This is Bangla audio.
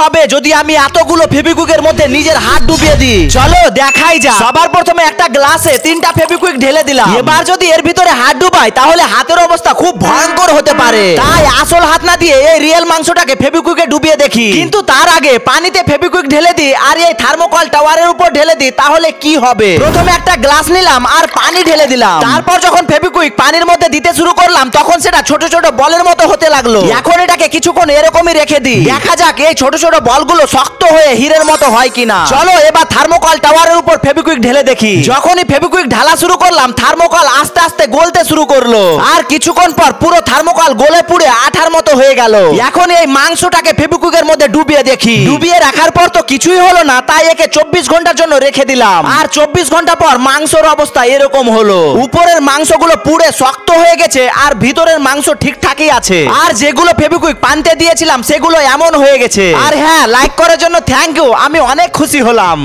হবে যদি আমি এতগুলো ফেভিকুইকের মধ্যে নিজের হাত ডুবিয়ে দিই? চলো দেখাই যাক। সবার প্রথমে একটা গ্লাসে 3টা ফেভিকুইক ঢেলে দিলাম। এবার যদি এর ভিতরে হাত ডুবাই তাহলে হাতের অবস্থা খুব ভয়ঙ্কর হতে পারে। তাই আসল হাত না দিয়ে এই রিয়েল মাংসটাকে ফেভিকুইকে ডুবিয়ে দেখি। কিন্তু তার আগে পানিতে ফেভিকুইক ঢেলে দিই আর এই থার্মোকল টাওয়ারের উপর ঢেলে দিই, তাহলে কি হবে? প্রথমে একটা গ্লাস নিলাম আর পানি ঢেলে দিলাম। তারপর যখন ফেভিকুইক পানির মধ্যে দিতে শুরু করলাম তখন সেটা ছোট ছোট বলের মতো হতে লাগলো। এখন এটাকে কিছুক্ষণ এরকমই রেখে দিই, দেখা যাক এই ছোট ছোট বলগুলো শক্ত হয়ে হীরের মতো হয় কিনা। চলো এবার থার্মোকল টাওয়ারের উপর ফেভিকুইক ঢেলে দেখি। যখনই ফেভিকুইক ঢালা শুরু করলাম থার্মোকল আস্তে আস্তে গলতে শুরু করলো আর কিছুক্ষণ পর পুরো থার্মোকল গলে পুড়ে আঠার মতো হয়ে গেল। এখন এই মাংসটাকে ফেভিকুইকের মধ্যে ডুবিয়ে দেখি। ডুবিয়ে রাখার পর তো কিছুই হলো না, তাই একে 24 ঘন্টার জন্য রেখে দিলাম। আর 24 ঘন্টা পর মাংসের অবস্থা এরকম হলো। উপরের মাংসগুলো পুড়ে শক্ত হয়ে গেছে আর ভিতরের মাংস ঠিকঠাকই আছে। আর যেগুলো ফেভিকুইক পানতে দিয়েছিলাম সেগুলো এমন হয়ে গেছে। আর হ্যাঁ, লাইক করার জন্য থ্যাংক ইউ, আমি অনেক খুশি হলাম।